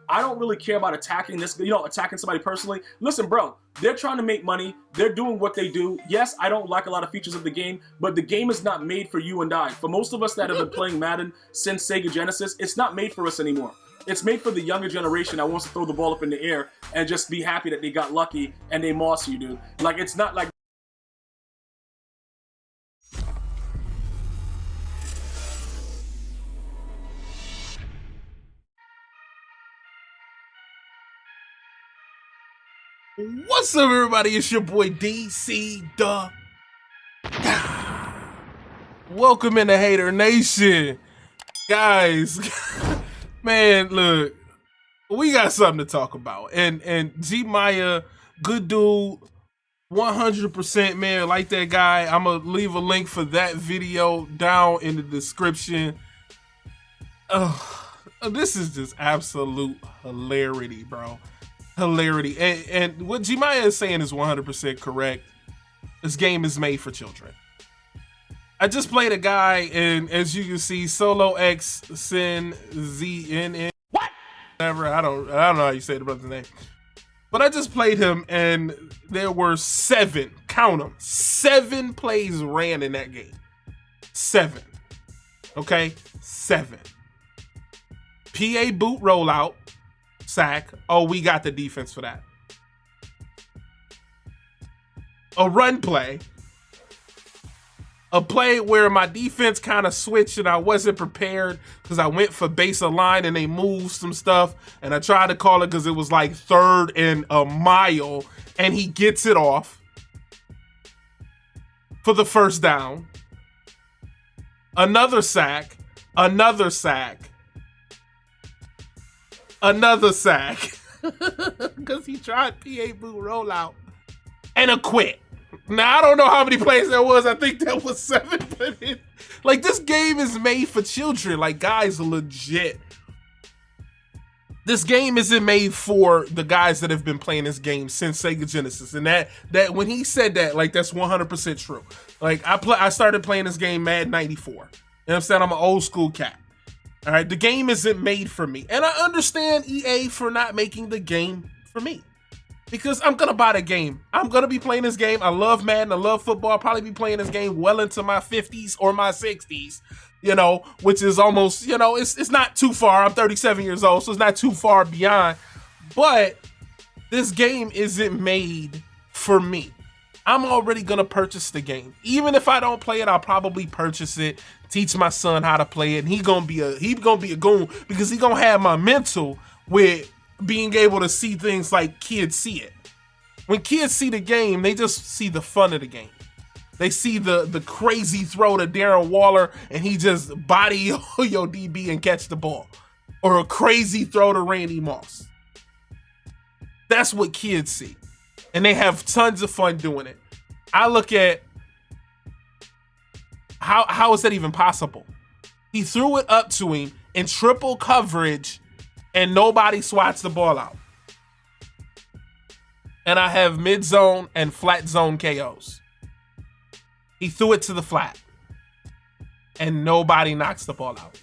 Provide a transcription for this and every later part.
I don't really care about attacking attacking somebody personally. Listen, bro, they're trying to make money. They're doing what they do. Yes, I don't like a lot of features of the game, but the game is not made for you and I. For most of us that have been playing Madden since Sega Genesis, it's not made for us anymore. It's made for the younger generation that wants to throw the ball up in the air and just be happy that they got lucky and they moss you, dude. Like, it's not like... What's up, everybody? It's your boy DC Duh. Welcome into Hater Nation. Guys, man, look, we got something to talk about. And Gmia, good dude, 100%, man, like that guy. I'm going to leave a link for that video down in the description. This is just absolute hilarity, bro. Hilarity. And what Gmia is saying is 100% correct. This game is made for children. I just played a guy, and as you can see, Solo X Sin ZNN. What? Whatever. I don't know how you say the brother's name. But I just played him, and there were 7, count them, 7 plays ran in that game. 7. Okay? 7. PA boot rollout. Sack. Oh, we got the defense for that. A run play. A play where my defense kind of switched and I wasn't prepared because I went for base of line and they moved some stuff and I tried to call it because it was like 3rd and a mile and he gets it off for the first down. Another sack. Another sack. Another sack because he tried PA boot rollout and a quit. Now, I don't know how many plays there was. I think that was 7. But like, this game is made for children. Like, guys, legit. This game isn't made for the guys that have been playing this game since Sega Genesis. And that when he said that, like, that's 100% true. Like, I started playing this game Madden 94. You know what I'm saying? I'm an old school cat. All right, the game isn't made for me. And I understand EA for not making the game for me. Because I'm going to buy the game. I'm going to be playing this game. I love Madden. I love football. I'll probably be playing this game well into my 50s or my 60s, you know, which is almost, you know, it's not too far. I'm 37 years old, so it's not too far beyond. But this game isn't made for me. I'm already going to purchase the game. Even if I don't play it, I'll probably purchase it, teach my son how to play it, and he's going to be a goon because he's going to have my mental with being able to see things like kids see it. When kids see the game, they just see the fun of the game. They see the crazy throw to Darren Waller and he just body your DB and catch the ball. Or a crazy throw to Randy Moss. That's what kids see. And they have tons of fun doing it. I look at how is that even possible? He threw it up to him in triple coverage and nobody swats the ball out. And I have mid zone and flat zone KOs. He threw it to the flat and nobody knocks the ball out.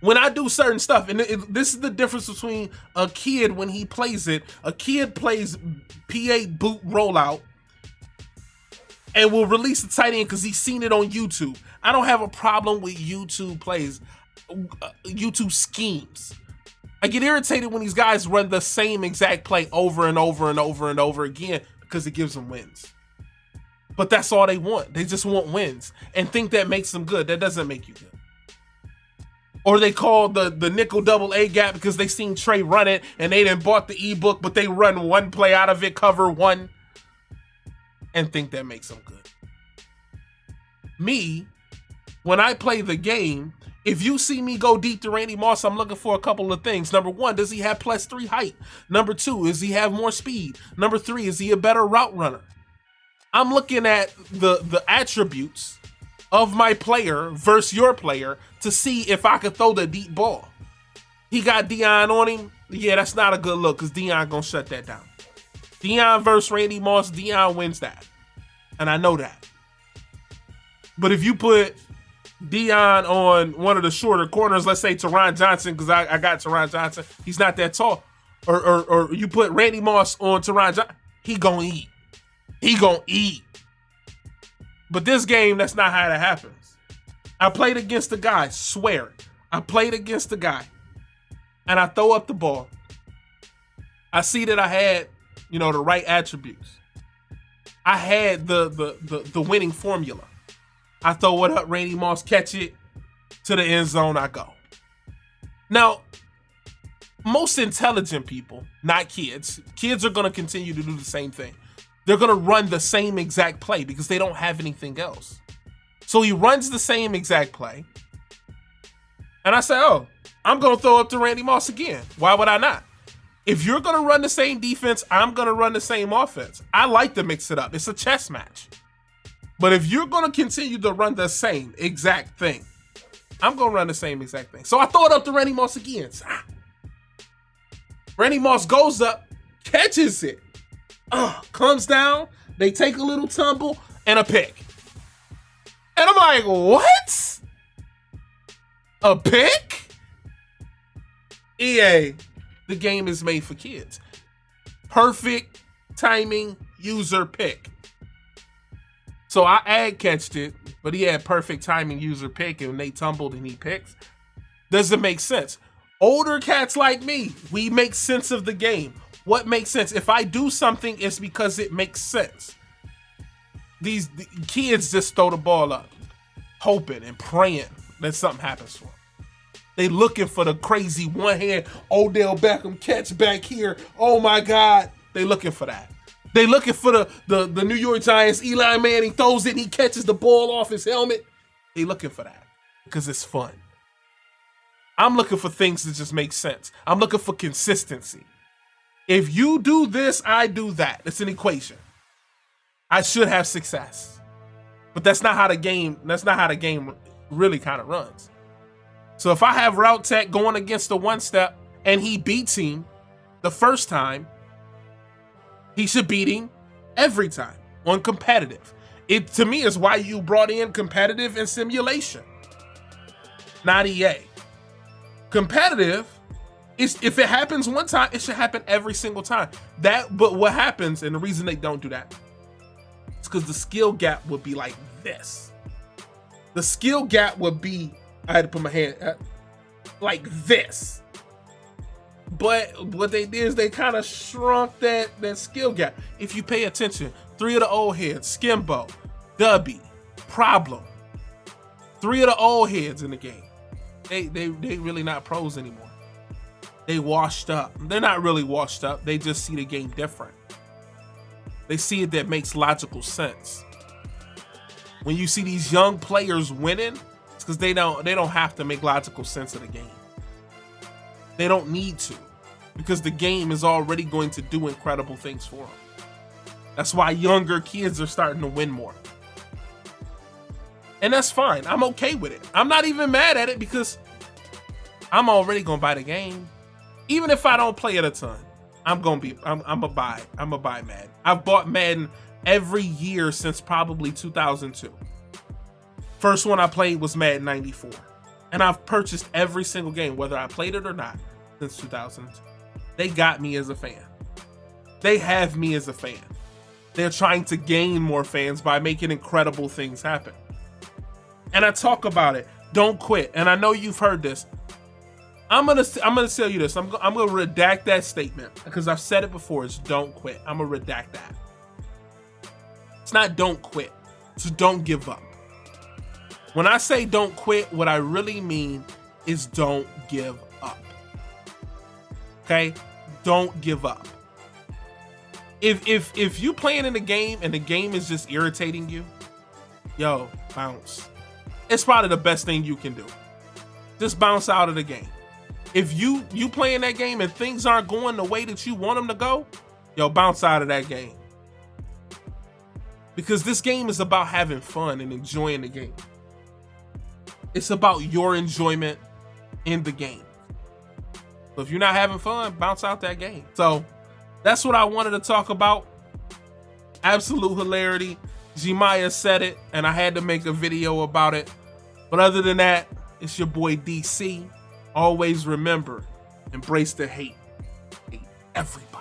When I do certain stuff, and this is the difference between a kid when he plays it. A kid plays PA boot rollout and will release the tight end because he's seen it on YouTube. I don't have a problem with YouTube plays, YouTube schemes. I get irritated when these guys run the same exact play over and over and over and over again because it gives them wins. But that's all they want. They just want wins and think that makes them good. That doesn't make you good. Or they call the nickel double A gap because they seen Trey run it and they didn't bought the ebook, but they run one play out of it, cover one, and think that makes them good. Me, when I play the game, if you see me go deep to Randy Moss, I'm looking for a couple of things. Number 1, does he have +3 height? Number 2, does he have more speed? Number 3, is he a better route runner? I'm looking at the attributes of my player versus your player to see if I could throw the deep ball. He got Deion on him. Yeah, that's not a good look because Deion gonna shut that down. Deion versus Randy Moss, Deion wins that. And I know that. But if you put Dion on one of the shorter corners, let's say Teron Johnson, because I got Teron Johnson. He's not that tall. Or you put Randy Moss on Teron Johnson, he gonna eat. He gonna eat. But this game, that's not how that happens. I played against the guy, swear it. I played against the guy, and I throw up the ball. I see that I had, the right attributes. I had the winning formula. I throw it up, Randy Moss catch it, to the end zone I go. Now, most intelligent people, not kids are going to continue to do the same thing. They're going to run the same exact play because they don't have anything else. So he runs the same exact play. And I say, oh, I'm going to throw up to Randy Moss again. Why would I not? If you're going to run the same defense, I'm going to run the same offense. I like to mix it up. It's a chess match. But if you're going to continue to run the same exact thing, I'm going to run the same exact thing. So I throw it up to Randy Moss again. Randy Moss goes up, catches it, comes down, they take a little tumble, and a pick. And I'm like, what? A pick? EA, the game is made for kids. Perfect timing user pick. So I ad catched it, but he had perfect timing user pick, and they tumbled and he picks. Doesn't make sense. Older cats like me, we make sense of the game. What makes sense? If I do something, it's because it makes sense. The kids just throw the ball up, hoping and praying that something happens for them. They looking for the crazy one-hand Odell Beckham catch back here. Oh my God. They looking for that. They looking for the New York Giants, Eli Manning throws it and he catches the ball off his helmet. They looking for that because it's fun. I'm looking for things that just make sense. I'm looking for consistency. If you do this, I do that. It's an equation. I should have success. But that's not how the game really kind of runs. So if I have Route Tech going against the one step and he beats him the first time, he should beat him every time on competitive. It to me is why you brought in competitive and simulation, not EA. Competitive is if it happens one time, it should happen every single time. But what happens, and the reason they don't do that, is because the skill gap would be like this. The skill gap would be, I had to put my hand like this. But what they did is they kind of shrunk that skill gap. If you pay attention, 3 of the old heads, Skimbo, Dubby, Problem, 3 of the old heads in the game. They really not pros anymore. They washed up. They're not really washed up. They just see the game different. They see it that makes logical sense. When you see these young players winning, it's because they don't have to make logical sense of the game. They don't need to, because the game is already going to do incredible things for them. That's why younger kids are starting to win more. And that's fine. I'm okay with it. I'm not even mad at it because I'm already gonna buy the game. Even if I don't play it a ton, I'm gonna buy Madden. I've bought Madden every year since probably 2002. First one I played was Madden 94. And I've purchased every single game, whether I played it or not, since 2002. They got me as a fan. They have me as a fan. They're trying to gain more fans by making incredible things happen. And I talk about it. Don't quit. And I know you've heard this. I'm gonna tell you this. I'm gonna redact that statement because I've said it before. It's don't quit. I'm gonna redact that. It's not don't quit. It's don't give up. When I say don't quit, what I really mean is don't give up. Okay? Don't give up. If you playing in a game and the game is just irritating you, yo, bounce. It's probably the best thing you can do. Just bounce out of the game. If you playing that game and things aren't going the way that you want them to go, yo, bounce out of that game. Because this game is about having fun and enjoying the game. It's about your enjoyment in the game. So if you're not having fun, bounce out that game. So that's what I wanted to talk about. Absolute hilarity. Gmia said it, and I had to make a video about it. But other than that, it's your boy DC. Always remember, embrace the hate. Hate everything.